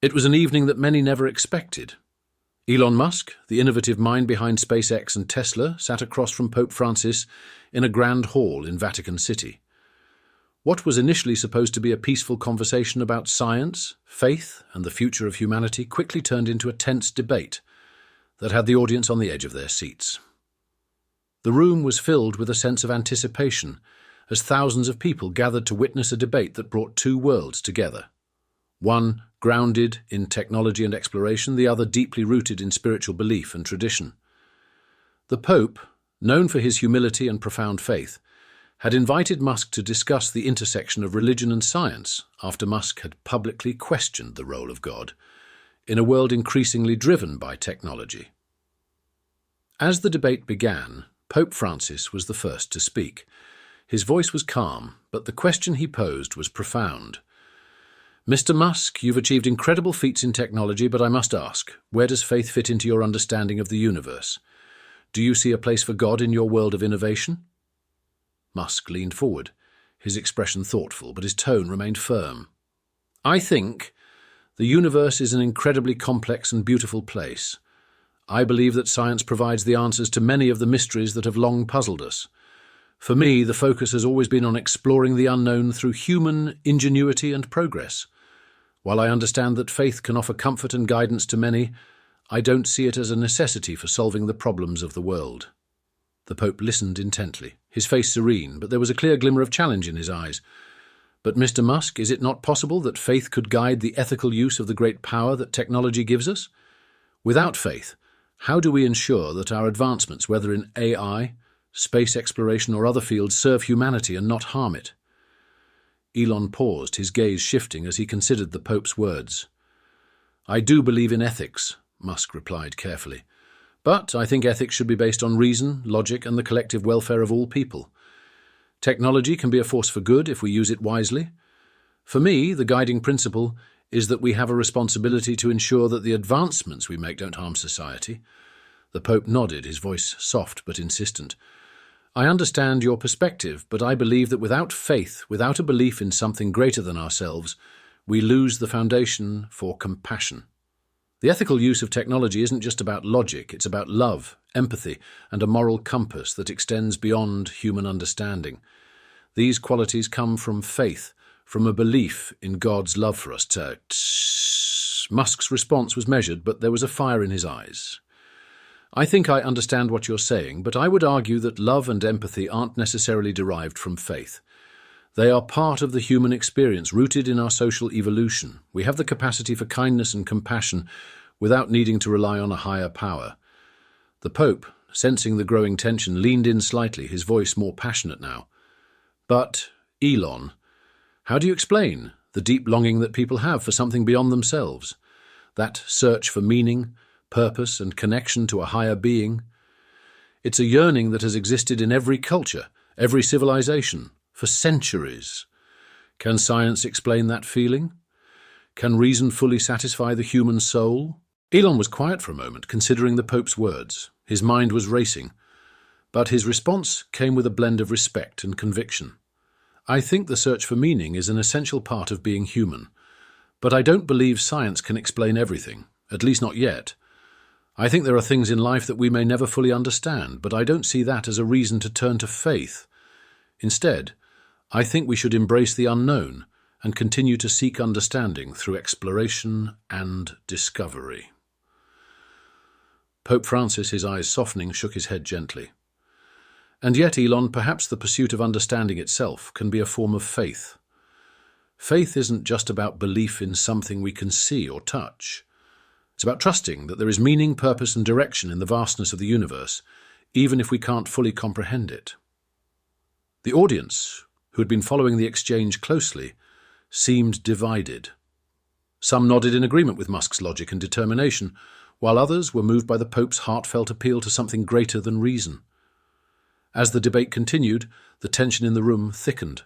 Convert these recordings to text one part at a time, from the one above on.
It was an evening that many never expected. Elon Musk, the innovative mind behind SpaceX and Tesla, sat across from Pope Francis in a grand hall in Vatican City. What was initially supposed to be a peaceful conversation about science, faith, and the future of humanity quickly turned into a tense debate that had the audience on the edge of their seats. The room was filled with a sense of anticipation as thousands of people gathered to witness a debate that brought two worlds together. One grounded in technology and exploration, the other deeply rooted in spiritual belief and tradition. The Pope, known for his humility and profound faith, had invited Musk to discuss the intersection of religion and science after Musk had publicly questioned the role of God in a world increasingly driven by technology. As the debate began, Pope Francis was the first to speak. His voice was calm, but the question he posed was profound. Mr. Musk, you've achieved incredible feats in technology, but I must ask, where does faith fit into your understanding of the universe? Do you see a place for God in your world of innovation? Musk leaned forward, his expression thoughtful, but his tone remained firm. I think the universe is an incredibly complex and beautiful place. I believe that science provides the answers to many of the mysteries that have long puzzled us. For me, the focus has always been on exploring the unknown through human ingenuity and progress. While I understand that faith can offer comfort and guidance to many, I don't see it as a necessity for solving the problems of the world. The Pope listened intently, his face serene, but there was a clear glimmer of challenge in his eyes. But Mr. Musk, is it not possible that faith could guide the ethical use of the great power that technology gives us? Without faith, how do we ensure that our advancements, whether in AI, space exploration or other fields, serve humanity and not harm it? Elon paused, his gaze shifting as he considered the Pope's words. I do believe in ethics, Musk replied carefully. But I think ethics should be based on reason, logic, and the collective welfare of all people. Technology can be a force for good if we use it wisely. For me, the guiding principle is that we have a responsibility to ensure that the advancements we make don't harm society. The Pope nodded, his voice soft but insistent. I understand your perspective, but I believe that without faith, without a belief in something greater than ourselves, we lose the foundation for compassion. The ethical use of technology isn't just about logic, it's about love, empathy, and a moral compass that extends beyond human understanding. These qualities come from faith, from a belief in God's love for us. Musk's response was measured, but there was a fire in his eyes. I think I understand what you're saying, but I would argue that love and empathy aren't necessarily derived from faith. They are part of the human experience, rooted in our social evolution. We have the capacity for kindness and compassion without needing to rely on a higher power. The Pope, sensing the growing tension, leaned in slightly, his voice more passionate now. But, Elon, how do you explain the deep longing that people have for something beyond themselves? That search for meaning, purpose, and connection to a higher being? It's a yearning that has existed in every culture, every civilization, for centuries. Can science explain that feeling? Can reason fully satisfy the human soul? Elon was quiet for a moment, considering the Pope's words. His mind was racing, but his response came with a blend of respect and conviction. I think the search for meaning is an essential part of being human, but I don't believe science can explain everything, at least not yet. I think there are things in life that we may never fully understand, but I don't see that as a reason to turn to faith. Instead, I think we should embrace the unknown and continue to seek understanding through exploration and discovery. Pope Francis, his eyes softening, shook his head gently. And yet, Elon, perhaps the pursuit of understanding itself can be a form of faith. Faith isn't just about belief in something we can see or touch. It's about trusting that there is meaning, purpose, and direction in the vastness of the universe, even if we can't fully comprehend it. The audience, who had been following the exchange closely, seemed divided. Some nodded in agreement with Musk's logic and determination, while others were moved by the Pope's heartfelt appeal to something greater than reason. As the debate continued, the tension in the room thickened.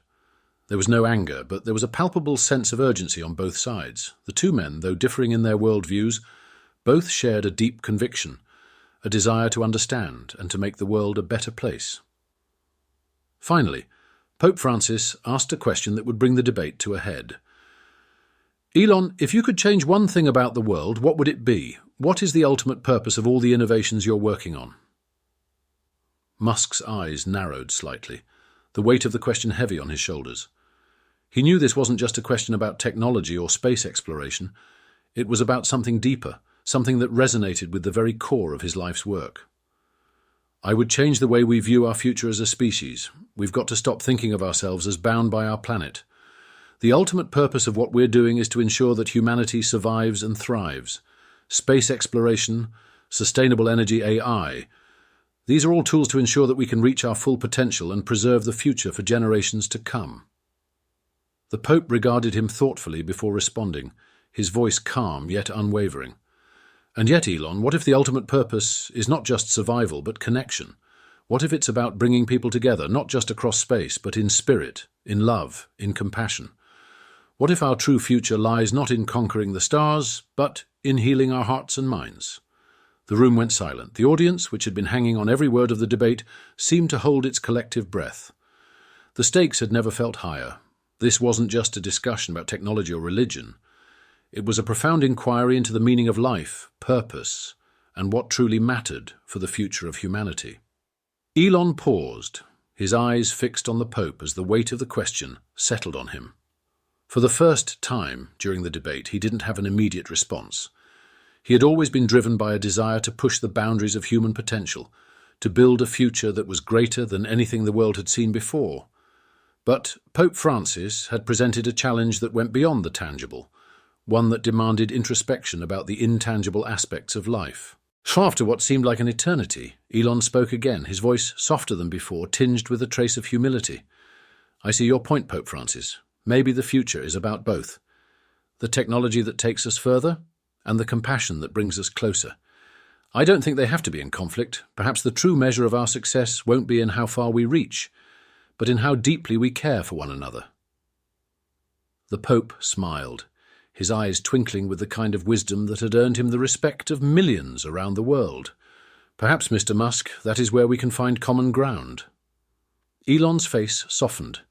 There was no anger, but there was a palpable sense of urgency on both sides. The two men, though differing in their worldviews, both shared a deep conviction, a desire to understand and to make the world a better place. Finally, Pope Francis asked a question that would bring the debate to a head. Elon, if you could change one thing about the world, what would it be? What is the ultimate purpose of all the innovations you're working on? Musk's eyes narrowed slightly, the weight of the question heavy on his shoulders. He knew this wasn't just a question about technology or space exploration. It was about something deeper, something that resonated with the very core of his life's work. I would change the way we view our future as a species. We've got to stop thinking of ourselves as bound by our planet. The ultimate purpose of what we're doing is to ensure that humanity survives and thrives. Space exploration, sustainable energy, AI. These are all tools to ensure that we can reach our full potential and preserve the future for generations to come. The Pope regarded him thoughtfully before responding, his voice calm yet unwavering. And yet, Elon, what if the ultimate purpose is not just survival but connection? What if it's about bringing people together, not just across space, but in spirit, in love, in compassion? What if our true future lies not in conquering the stars, but in healing our hearts and minds? The room went silent. The audience, which had been hanging on every word of the debate, seemed to hold its collective breath. The stakes had never felt higher. This wasn't just a discussion about technology or religion. It was a profound inquiry into the meaning of life, purpose, and what truly mattered for the future of humanity. Elon paused, his eyes fixed on the Pope as the weight of the question settled on him. For the first time during the debate, he didn't have an immediate response. He had always been driven by a desire to push the boundaries of human potential, to build a future that was greater than anything the world had seen before. But Pope Francis had presented a challenge that went beyond the tangible, one that demanded introspection about the intangible aspects of life. After what seemed like an eternity, Elon spoke again, his voice softer than before, tinged with a trace of humility. "I see your point, Pope Francis. Maybe the future is about both. The technology that takes us further, and the compassion that brings us closer. I don't think they have to be in conflict. Perhaps the true measure of our success won't be in how far we reach, but in how deeply we care for one another." The Pope smiled, his eyes twinkling with the kind of wisdom that had earned him the respect of millions around the world. "Perhaps, Mr. Musk, that is where we can find common ground." Elon's face softened,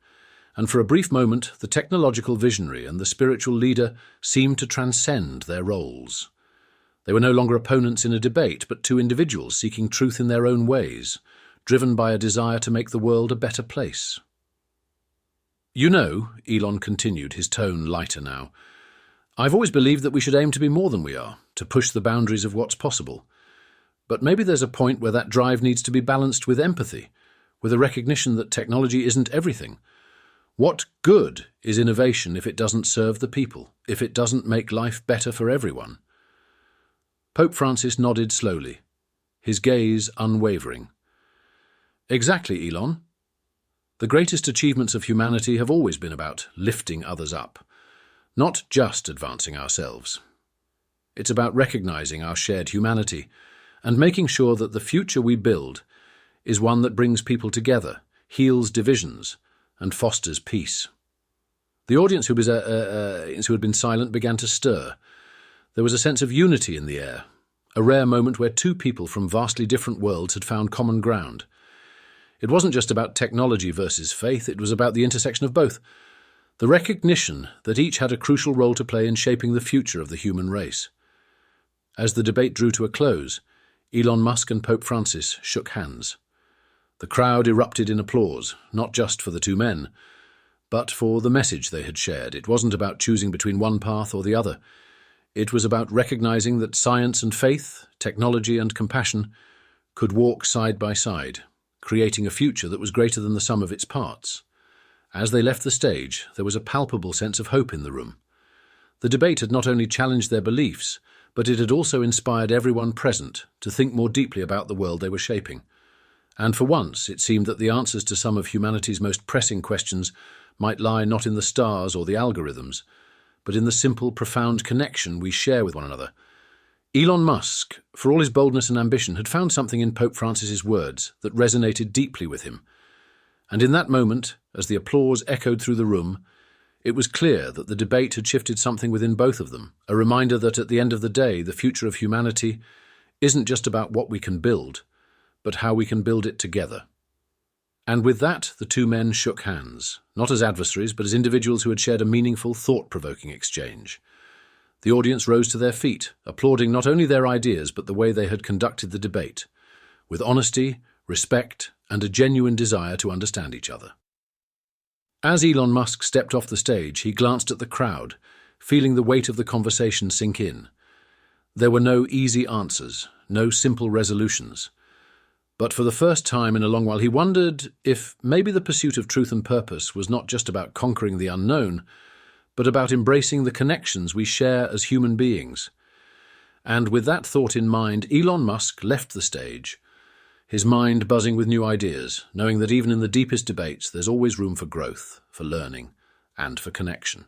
and for a brief moment the technological visionary and the spiritual leader seemed to transcend their roles. They were no longer opponents in a debate, but two individuals seeking truth in their own ways, driven by a desire to make the world a better place. "You know," Elon continued, his tone lighter now, "I've always believed that we should aim to be more than we are, to push the boundaries of what's possible. But maybe there's a point where that drive needs to be balanced with empathy, with a recognition that technology isn't everything. What good is innovation if it doesn't serve the people, if it doesn't make life better for everyone?" Pope Francis nodded slowly, his gaze unwavering. "Exactly, Elon. The greatest achievements of humanity have always been about lifting others up, not just advancing ourselves. It's about recognizing our shared humanity and making sure that the future we build is one that brings people together, heals divisions, and fosters peace." The audience who had been silent began to stir. There was a sense of unity in the air, a rare moment where two people from vastly different worlds had found common ground. It wasn't just about technology versus faith, it was about the intersection of both, the recognition that each had a crucial role to play in shaping the future of the human race. As the debate drew to a close, Elon Musk and Pope Francis shook hands. The crowd erupted in applause, not just for the two men, but for the message they had shared. It wasn't about choosing between one path or the other. It was about recognizing that science and faith, technology and compassion, could walk side by side, creating a future that was greater than the sum of its parts. As they left the stage, there was a palpable sense of hope in the room. The debate had not only challenged their beliefs, but it had also inspired everyone present to think more deeply about the world they were shaping. And for once, it seemed that the answers to some of humanity's most pressing questions might lie not in the stars or the algorithms, but in the simple, profound connection we share with one another. Elon Musk, for all his boldness and ambition, had found something in Pope Francis's words that resonated deeply with him. And in that moment, as the applause echoed through the room, it was clear that the debate had shifted something within both of them, a reminder that at the end of the day, the future of humanity isn't just about what we can build, but how we can build it together. And with that, the two men shook hands, not as adversaries, but as individuals who had shared a meaningful, thought-provoking exchange. The audience rose to their feet, applauding not only their ideas but the way they had conducted the debate, with honesty, respect, and a genuine desire to understand each other. As Elon Musk stepped off the stage, he glanced at the crowd, feeling the weight of the conversation sink in. There were no easy answers, no simple resolutions. But for the first time in a long while, he wondered if maybe the pursuit of truth and purpose was not just about conquering the unknown, but about embracing the connections we share as human beings. And with that thought in mind, Elon Musk left the stage, his mind buzzing with new ideas, knowing that even in the deepest debates there's always room for growth, for learning, and for connection.